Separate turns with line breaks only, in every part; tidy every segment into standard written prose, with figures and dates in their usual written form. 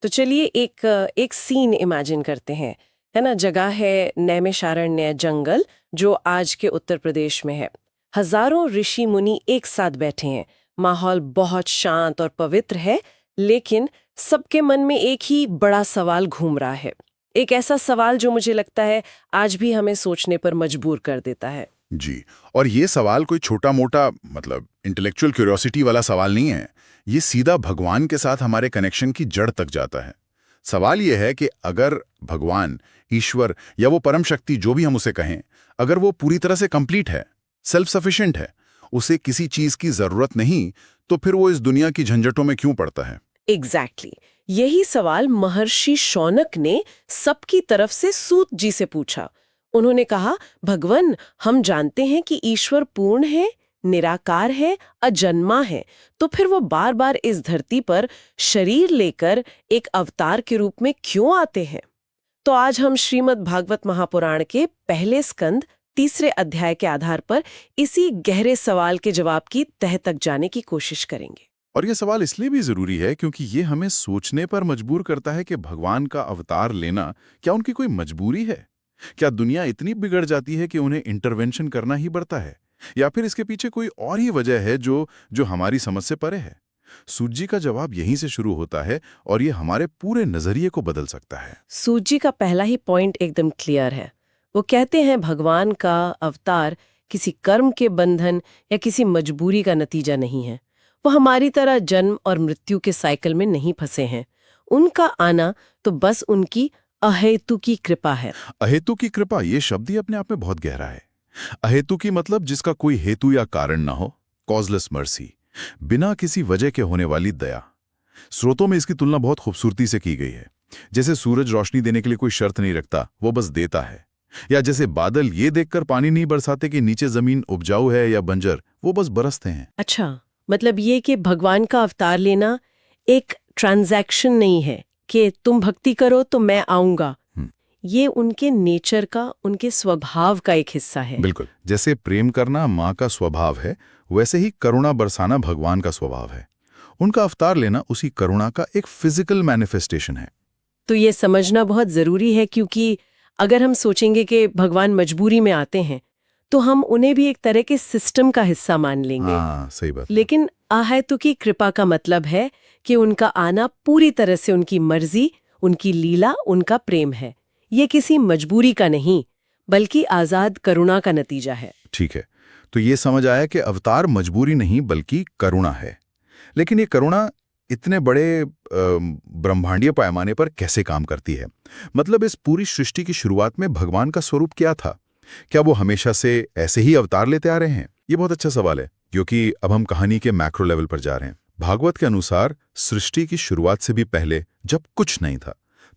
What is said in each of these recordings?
तो चलिए एक सीन इमेजिन करते हैं, है ना। जगह है नैमिषारण्य जंगल, जो आज के उत्तर प्रदेश में है। हजारों ऋषि मुनि एक साथ बैठे हैं। माहौल बहुत शांत और पवित्र है, लेकिन सबके मन में एक ही बड़ा सवाल घूम रहा है। एक ऐसा सवाल जो मुझे लगता है आज भी हमें सोचने पर मजबूर कर देता है।
जी। और ये सवाल कोई छोटा मोटा मतलब इंटेलेक्चुअल क्यूरियोसिटी वाला सवाल नहीं है। ये सीधा भगवान के साथ हमारे कनेक्शन की जड़ तक जाता है। सवाल ये है कि अगर भगवान, ईश्वर या वो परम शक्ति जो भी हम उसे कहें, अगर वो पूरी तरह से कंप्लीट है, सेल्फ सफिशिएंट है, उसे किसी चीज की जरूरत नहीं, तो फिर वो इस दुनिया की झंझटों में क्यों पड़ता है?
एग्जैक्टली यही सवाल महर्षि शौनक ने सबकी तरफ से सूत जी से पूछा। उन्होंने कहा, भगवान, हम जानते हैं कि ईश्वर पूर्ण है, निराकार है, अजन्मा है, तो फिर वो बार बार इस धरती पर शरीर लेकर एक अवतार के रूप में क्यों आते हैं? तो आज हम श्रीमद् भागवत महापुराण के पहले स्कंद तीसरे अध्याय के आधार पर इसी गहरे सवाल के जवाब की तह तक जाने की कोशिश करेंगे।
और ये सवाल इसलिए भी जरूरी है क्योंकि ये हमें सोचने पर मजबूर करता है कि भगवान का अवतार लेना क्या उनकी कोई मजबूरी है? क्या दुनिया इतनी बिगड़ जाती है कि उन्हें इंटरवेंशन करना ही पड़ता है, या फिर इसके पीछे कोई और ही वजह है जो जो हमारी समझ से परे है? सूत जी का जवाब यहीं से शुरू होता है और ये हमारे पूरे नजरिए को बदल सकता है।
सूत जी का पहला ही पॉइंट एकदम क्लियर है। वो कहते हैं भगवान का अवतार किसी कर्म के बंधन या किसी मजबूरी का नतीजा नहीं है। वो हमारी तरह जन्म और मृत्यु के साइकिल में नहीं फंसे हैं। उनका आना तो बस उनकी अहेतु की कृपा है।
अहेतु की कृपा, ये शब्द ही अपने आप में बहुत गहरा है। अहेतु की मतलब जिसका कोई हेतु या कारण ना हो, कॉजलेस मर्सी, बिना किसी वजह के होने वाली दया। स्रोतों में इसकी तुलना बहुत खूबसूरती से की गई है। जैसे सूरज रोशनी देने के लिए कोई शर्त नहीं रखता, वो बस देता है। या जैसे बादल ये देखकर पानी नहीं बरसाते कि नीचे जमीन उपजाऊ है या बंजर, वो बस बरसते हैं।
अच्छा, मतलब ये कि भगवान का अवतार लेना एक ट्रांजैक्शन नहीं है कि तुम भक्ति करो तो मैं आऊंगा। ये उनके नेचर का, उनके स्वभाव का एक हिस्सा है।
बिल्कुल, जैसे प्रेम करना माँ का स्वभाव है, वैसे ही करुणा बरसाना भगवान का स्वभाव है। उनका अवतार लेना उसी करुणा का एक फिजिकल मैनिफेस्टेशन है।
तो ये समझना बहुत जरूरी है, क्योंकि अगर हम सोचेंगे कि भगवान मजबूरी में आते हैं तो हम उन्हें भी एक तरह के सिस्टम का हिस्सा मान लेंगे।
हाँ, सही बात।
लेकिन अहेतु की कृपा का मतलब है कि उनका आना पूरी तरह से उनकी मर्जी, उनकी लीला, उनका प्रेम है। ये किसी मजबूरी का नहीं, बल्कि आजाद करुणा का नतीजा है।
ठीक है, तो ये समझ आया कि अवतार मजबूरी नहीं बल्कि करुणा है। लेकिन ये करुणा इतने बड़े ब्रह्मांडीय पैमाने पर कैसे काम करती है? मतलब इस पूरी सृष्टि की शुरुआत में भगवान का स्वरूप क्या था? क्या वो हमेशा से ऐसे ही अवतार लेते आ रहे हैं? ये बहुत अच्छा सवाल है, क्योंकि अब हम कहानी के मैक्रो लेवल पर जा रहे हैं। भागवत के अनुसार सृष्टि की शुरुआत से भी पहले, जब कुछ नहीं था,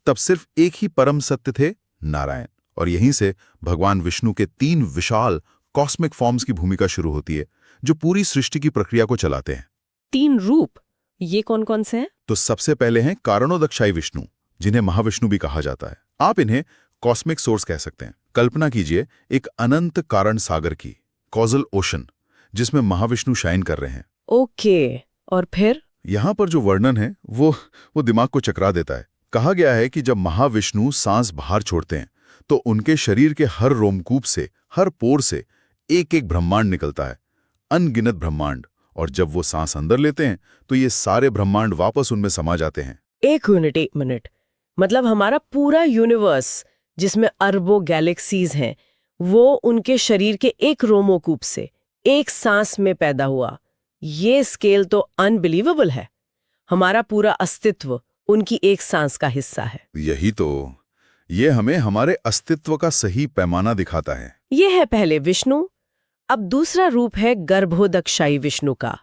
तब सिर्फ एक ही परम सत्य थे, नारायण। और यहीं से भगवान विष्णु के 3 विशाल कॉस्मिक फॉर्म्स की भूमिका शुरू होती है, जो पूरी सृष्टि की प्रक्रिया को चलाते हैं।
3 रूप, ये कौन कौन से हैं?
तो सबसे पहले हैं कारणोदक्षाई विष्णु, जिन्हें महाविष्णु भी कहा जाता है। आप इन्हें कॉस्मिक सोर्स कह सकते हैं। कल्पना कीजिए एक अनंत कारण सागर की, कॉजल ओशन, जिसमें महाविष्णु शाइन कर रहे हैं।
ओके, और फिर?
यहां पर जो वर्णन है वो दिमाग को चकरा देता है। कहा गया है कि जब महाविष्णु सांस बाहर छोड़ते हैं तो उनके शरीर के हर रोमकूप से, हर पोर से एक एक ब्रह्मांड निकलता है, अनगिनत ब्रह्मांड। और जब वो सांस अंदर लेते हैं तो ये सारे ब्रह्मांड वापस उनमें समा जाते हैं।
एक मिनट, मतलब हमारा पूरा यूनिवर्स, जिसमें अरबों गैलेक्सीज हैं, वो उनके शरीर के एक रोमोकूप से, एक सांस में पैदा हुआ। ये स्केल तो अनबिलीवेबल है। हमारा पूरा अस्तित्व उनकी एक सांस का हिस्सा है।
यही तो, ये हमें हमारे अस्तित्व का सही पैमाना दिखाता है।
ये है पहले विष्णु। अब दूसरा रूप है गर्भोदक्षाई विष्णु का।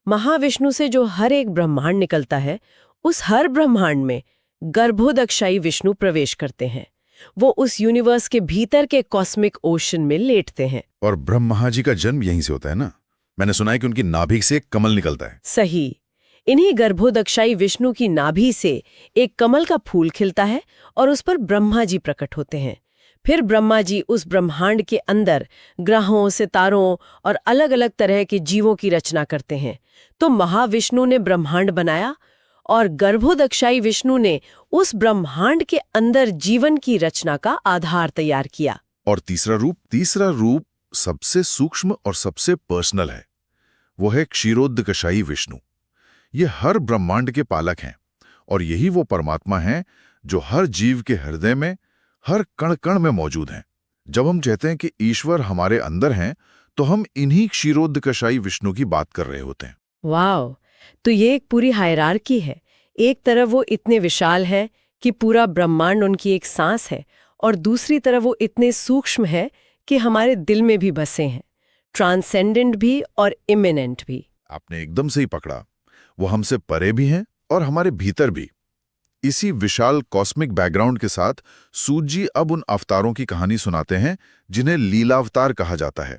महाविष्णु से जो हर एक ब्रह्मांड निकलता है, उस हर ब्रह्मांड में गर्भोदक्षाई विष्णु प्रवेश करते हैं। वो उस यूनिवर्स के भीतर के कॉस्मिक ओशन में लेटते हैं।
और ब्रह्मा जी का जन्म यहीं से होता है ना? मैंने सुना है कि उनकी नाभि से एक कमल निकलता है।
सही। इन्हीं गर्भोदक्षाई विष्णु की नाभि से एक कमल का फूल खिलता है और उस पर ब्रह्मा जी प्रकट होते हैं। फिर ब्रह्मा जी उस ब्रह्मांड के अंदर ग्रहों, सितारों और अलग अलग तरह के जीवों की रचना करते हैं। तो महाविष्णु ने ब्रह्मांड बनाया और गर्भोदक्षाई विष्णु ने उस ब्रह्मांड के अंदर जीवन की रचना का आधार तैयार किया।
और तीसरा रूप सबसे सूक्ष्म और सबसे पर्सनल है। वो है क्षीरोदकशायी विष्णु। ये हर ब्रह्मांड के पालक हैं और यही वो परमात्मा हैं जो हर जीव के हृदय में, हर कण कण में मौजूद हैं। जब हम कहते हैं कि ईश्वर हमारे अंदर हैं, तो हम इन्हीं क्षीरोदकशायी विष्णु की बात कर रहे होते हैं।
वाह, तो ये एक पूरी हायरार्की है। एक तरफ वो इतने विशाल है कि पूरा ब्रह्मांड उनकी एक सांस है, और दूसरी तरफ वो इतने सूक्ष्म है कि हमारे दिल में भी बसे हैं, ट्रांसेंडेंट भी और इमिनेंट भी।
आपने एकदम सही पकड़ा। वो हमसे परे भी हैं और हमारे भीतर भी। इसी विशाल कॉस्मिक बैकग्राउंड के साथ सूत जी अब उन अवतारों की कहानी सुनाते हैं जिन्हें लीलावतार कहा जाता है।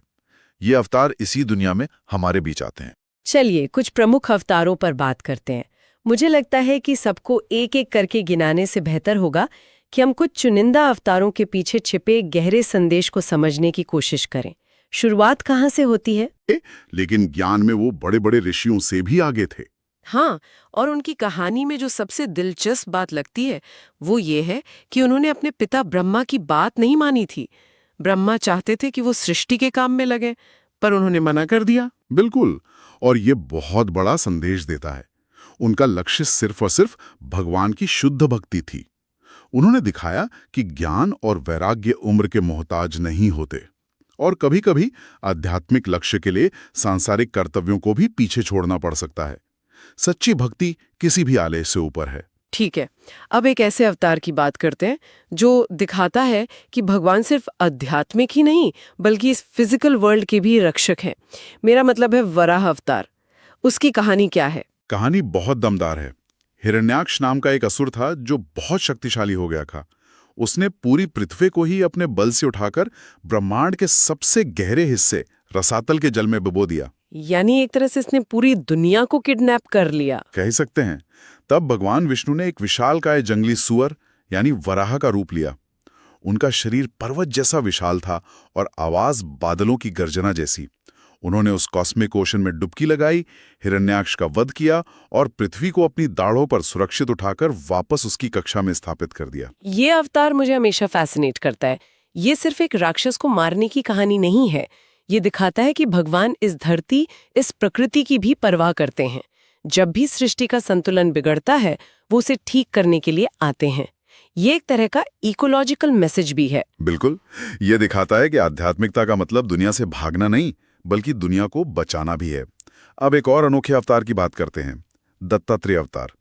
ये अवतार इसी दुनिया में हमारे बीच आते हैं।
चलिए कुछ प्रमुख अवतारों पर बात करते हैं। मुझे लगता है कि सबको एक एक करके गिनाने से बेहतर होगा कि हम कुछ चुनिंदा अवतारों के पीछे छिपे गहरे संदेश को समझने की कोशिश करें। शुरुआत कहाँ से होती है?
लेकिन ज्ञान में वो बड़े बड़े ऋषियों से भी आगे थे।
हाँ, और उनकी कहानी में जो सबसे दिलचस्प बात लगती है वो ये है कि उन्होंने अपने पिता ब्रह्मा की बात नहीं मानी थी। ब्रह्मा चाहते थे कि वो सृष्टि के काम में लगे, पर उन्होंने मना कर दिया।
बिल्कुल, और ये बहुत बड़ा संदेश देता है। उनका लक्ष्य सिर्फ और सिर्फ भगवान की शुद्ध भक्ति थी। उन्होंने दिखाया कि ज्ञान और वैराग्य उम्र के मोहताज नहीं होते, और कभी-कभी आध्यात्मिक लक्ष्य के लिए सांसारिक कर्तव्यों को भी पीछे छोड़ना पड़ सकता है। सच्ची भक्ति किसी भी आलय से ऊपर है।
ठीक है, अब एक ऐसे अवतार की बात करते हैं जो दिखाता है कि भगवान सिर्फ आध्यात्मिक ही नहीं बल्कि इस फिजिकल वर्ल्ड के भी रक्षक हैं। मेरा मतलब है वराह अवतार। उसकी कहानी क्या है?
कहानी बहुत दमदार है। हिरण्याक्ष नाम का एक असुर था जो बहुत शक्तिशाली हो गया था। उसने पूरी पृथ्वी को ही अपने बल से उठाकर ब्रह्मांड के सबसे गहरे हिस्से रसातल के जल में डुबो दिया।
यानी एक तरह से इसने पूरी दुनिया को किडनैप कर लिया,
कह सकते हैं। तब भगवान विष्णु ने एक विशालकाय जंगली सुअर यानी वराह का रूप लिया। उनका शरीर पर्वत जैसा विशाल था और आवाज बादलों की गर्जना जैसी। उन्होंने उस कॉस्मिक ओशन में डुबकी लगाई, हिरण्याक्ष का वध किया और पृथ्वी को अपनी दाढ़ों पर सुरक्षित उठाकर वापस उसकी कक्षा में स्थापित कर दिया।
ये अवतार मुझे हमेशा फैसिनेट करता है। ये सिर्फ एक राक्षस को मारने की कहानी नहीं है, ये दिखाता है कि भगवान इस धरती, इस प्रकृति की भी परवाह करते हैं। जब भी सृष्टि का संतुलन बिगड़ता है वो उसे ठीक करने के लिए आते हैं। ये एक तरह का इकोलॉजिकल मैसेज भी है।
बिल्कुल, ये दिखाता है कि आध्यात्मिकता का मतलब दुनिया से भागना नहीं बल्कि दुनिया को बचाना भी है। अब एक और अनोखे अवतार की बात करते हैं, दत्तात्रेय अवतार।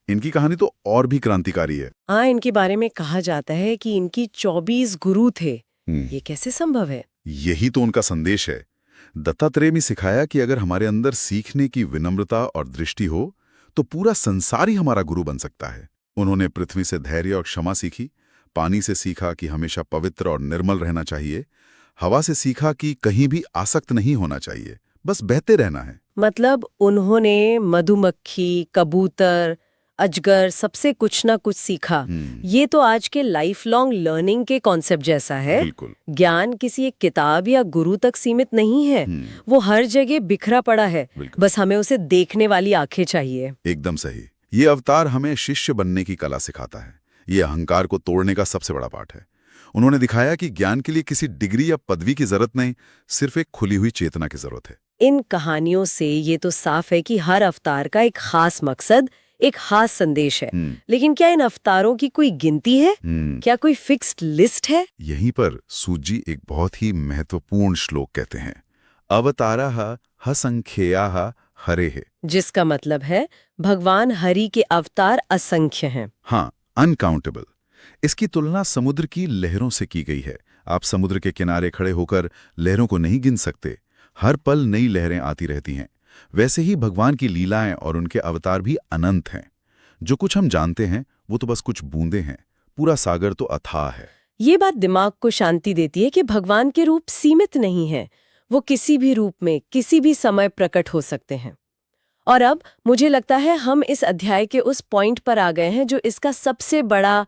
इनकी कहानी तो और भी क्रांतिकारी है।
हाँ, इनके बारे में कहा जाता है कि इनकी 24 गुरु थे। ये कैसे संभव है?
यही तो उनका संदेश है। दत्तात्रेय ने सिखाया कि अगर हमारे अंदर सीखने की विनम्रता और दृष्टि हो तो पूरा संसार ही हमारा गुरु बन सकता है। उन्होंने पृथ्वी से धैर्य और क्षमा सीखी, पानी से सीखा कि हमेशा पवित्र और निर्मल रहना चाहिए, हवा से सीखा कि कहीं भी आसक्त नहीं होना चाहिए, बस बहते रहना है।
मतलब उन्होंने मधुमक्खी, कबूतर, अजगर सबसे कुछ ना कुछ सीखा। ये तो आज के लाइफ लॉन्ग लर्निंग के कॉन्सेप्ट जैसा है।
बिल्कुल।
ज्ञान किसी एक किताब या गुरु तक सीमित नहीं है, वो हर जगह बिखरा पड़ा है, बस हमें उसे देखने वाली आंखें चाहिए।
एकदम सही। ये अवतार हमें शिष्य बनने की कला सिखाता है। ये अहंकार को तोड़ने का सबसे बड़ा पाठ है। उन्होंने दिखाया कि ज्ञान के लिए किसी डिग्री या पदवी की जरूरत नहीं, सिर्फ एक खुली हुई चेतना की जरूरत है।
इन कहानियों से ये तो साफ है कि हर अवतार का एक खास मकसद, एक खास संदेश है। लेकिन क्या इन अवतारों की कोई गिनती है? क्या कोई फिक्स्ड लिस्ट है?
यहीं पर सूत जी एक बहुत ही महत्वपूर्ण श्लोक कहते हैं, अवताराः असंख्येयाः हरेः।
जिसका मतलब है भगवान हरि के अवतार असंख्य हैं।
हाँ, अनकाउंटेबल। इसकी तुलना समुद्र की लहरों से की गई है। आप समुद्र के किनारे खड़े होकर लहरों को नहीं गिन सकते, हर पल नई लहरें आती रहती हैं। वैसे ही भगवान की लीलाएं और उनके अवतार भी अनंत हैं। जो कुछ हम जानते हैं वो तो बस कुछ बूंदें हैं, पूरा सागर तो अथाह है।
ये बात दिमाग को शांति देती है कि भगवान के रूप सीमित नहीं है, वो किसी भी रूप में किसी भी समय प्रकट हो सकते हैं। और अब मुझे लगता है हम इस अध्याय के उस पॉइंट पर आ गए हैं जो इसका सबसे बड़ा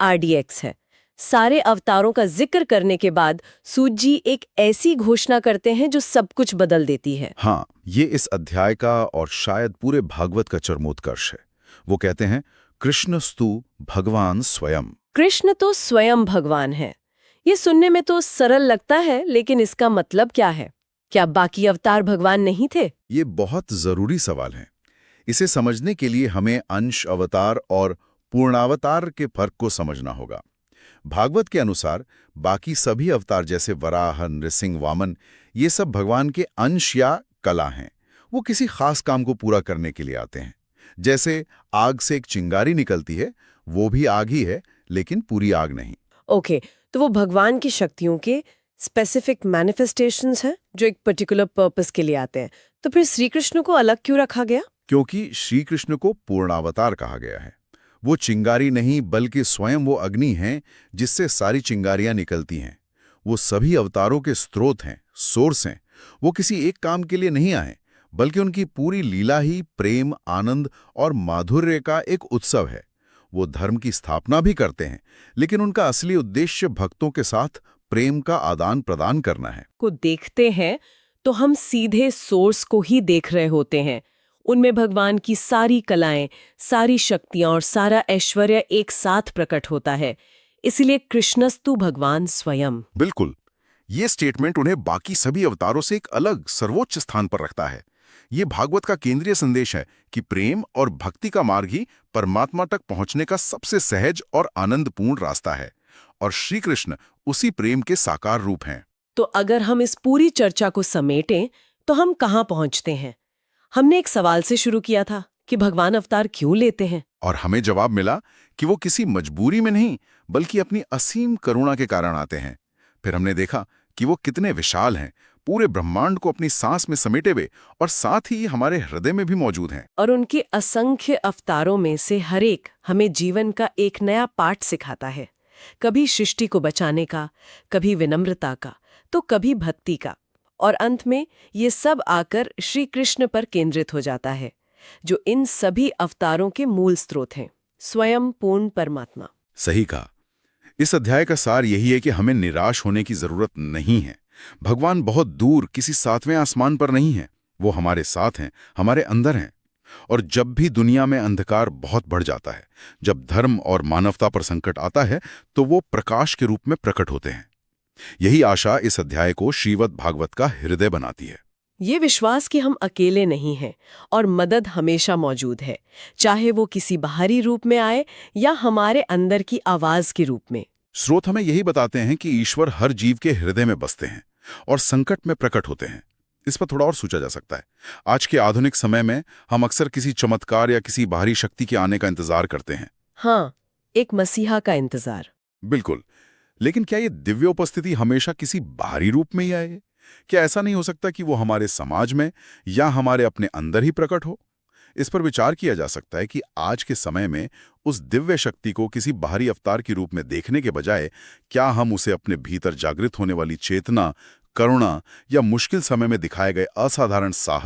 RDX है। सारे अवतारों का जिक्र करने के बाद सूत जी एक ऐसी घोषणा करते हैं जो सब कुछ बदल देती है।
हाँ, ये इस अध्याय का और शायद पूरे भागवत का चरमोत्कर्ष है।
वो कहते हैं कृष्णस्तु भगवान स्वयं।
कृष्ण तो स्वयं भगवान है। ये सुनने में तो सरल लगता है, लेकिन इसका मतलब क्या है? क्या बाकी अवतार भगवान नहीं थे?
ये बहुत जरूरी सवाल है। इसे समझने के लिए हमें अंश अवतार और पूर्णावतार के फर्क को समझना होगा। भागवत के अनुसार बाकी सभी अवतार जैसे वराह, नृसिंह, वामन, ये सब भगवान के अंश या कला हैं। वो किसी खास काम को पूरा करने के लिए आते हैं। जैसे आग से एक चिंगारी निकलती है, वो भी आग ही है, लेकिन पूरी आग नहीं।
ओके, तो वो भगवान की शक्तियों के स्पेसिफिक मैनिफेस्टेशंस हैं जो एक पर्टिकुलर पर्पस के लिए आते हैं। तो फिर श्री कृष्ण को अलग क्यों रखा गया?
क्योंकि श्री कृष्ण को पूर्णावतार कहा गया है। वो चिंगारी नहीं, बल्कि स्वयं वो अग्नि हैं जिससे सारी चिंगारियां निकलती हैं। वो सभी अवतारों के स्रोत हैं, सोर्स हैं। वो किसी एक काम के लिए नहीं आए, बल्कि उनकी पूरी लीला ही प्रेम, आनंद और माधुर्य का एक उत्सव है। वो धर्म की स्थापना भी करते हैं, लेकिन उनका असली उद्देश्य भक्तों के साथ प्रेम का आदान प्रदान करना है।
को देखते हैं तो हम सीधे सोर्स को ही देख रहे होते हैं। उनमें भगवान की सारी कलाएं, सारी शक्तियां और सारा ऐश्वर्य एक साथ प्रकट होता है। इसलिए कृष्णस्तु भगवान स्वयं।
बिल्कुल, ये स्टेटमेंट उन्हें बाकी सभी अवतारों से एक अलग सर्वोच्च स्थान पर रखता है। ये भागवत का केंद्रीय संदेश है कि प्रेम और भक्ति का मार्ग ही परमात्मा तक पहुंचने का सबसे सहज और आनंदपूर्ण रास्ता है, और श्री कृष्ण उसी प्रेम के साकार रूप हैं।
तो अगर हम इस पूरी चर्चा को समेटें तो हम कहाँ पहुंचते हैं? हमने एक सवाल से शुरू किया था कि भगवान अवतार क्यों लेते हैं,
और हमें जवाब मिला कि वो किसी मजबूरी में नहीं, बल्कि अपनी असीम करुणा के कारण आते हैं। फिर हमने देखा कि वो कितने विशाल हैं, पूरे ब्रह्मांड को अपनी सांस में समेटे हुए, और साथ ही हमारे हृदय में भी मौजूद हैं।
और उनके असंख्य अवतारों में से हर एक हमें जीवन का एक नया पाठ सिखाता है। कभी सृष्टि को बचाने का, कभी विनम्रता का, तो कभी भक्ति का, और अंत में ये सब आकर श्री कृष्ण पर केंद्रित हो जाता है, जो इन सभी अवतारों के मूल स्रोत हैं, स्वयं पूर्ण परमात्मा।
सही कहा। इस अध्याय का सार यही है कि हमें निराश होने की जरूरत नहीं है। भगवान बहुत दूर किसी सातवें आसमान पर नहीं है, वो हमारे साथ हैं, हमारे अंदर हैं। और जब भी दुनिया में अंधकार बहुत बढ़ जाता है, जब धर्म और मानवता पर संकट आता है, तो वो प्रकाश के रूप में प्रकट होते हैं। यही आशा इस अध्याय को श्रीमद् भागवत का हृदय बनाती है।
ये विश्वास कि हम अकेले नहीं हैं और मदद हमेशा मौजूद है, चाहे वो किसी बाहरी रूप में आए या हमारे अंदर की आवाज के रूप में।
स्रोत हमें यही बताते हैं कि ईश्वर हर जीव के हृदय में बसते हैं और संकट में प्रकट होते हैं। इस पर थोड़ा और सोचा जा सकता है। आज के आधुनिक समय में हम अक्सर किसी चमत्कार या किसी बाहरी शक्ति के आने का इंतजार करते हैं।
हाँ, एक मसीहा का इंतजार।
बिल्कुल, लेकिन क्या ये दिव्य उपस्थिति हमेशा किसी बाहरी रूप में ही आए? क्या ऐसा नहीं हो सकता कि वो हमारे समाज में या हमारे अपने अंदर ही प्रकट हो? इस पर विचार किया जा सकता है कि आज के समय में उस दिव्य शक्ति को किसी बाहरी अवतार के रूप में देखने के बजाय क्या हम उसे अपने भीतर जागृत होने वाली चेतना, करुणा या मुश्किल समय में दिखाए गए असाधारण साहस